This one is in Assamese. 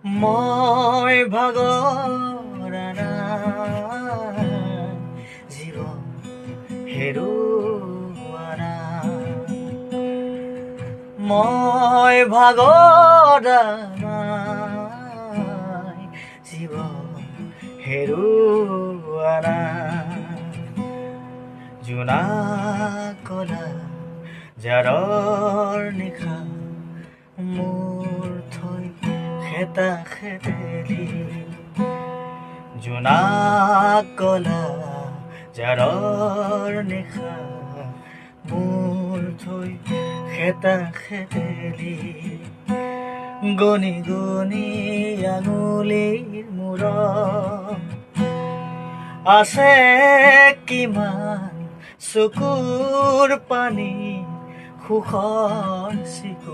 মই ভাগৰা নাই, জীৱন হেৰুৱা নাই। মই ভাগৰা নাই, জীৱন হেৰুৱা নাই। জোনাক কলা জাৰৰ নিশা মোৰ থৈ খেতা খেতেলি। জোনাক কলা জাৰৰ নিশা মোৰ থৈ খেতা খেতেলি। গণি গণি আঙুলিৰ মূৰত আছে কিমান চকুৰ পানী সুখৰ চিকুৰ।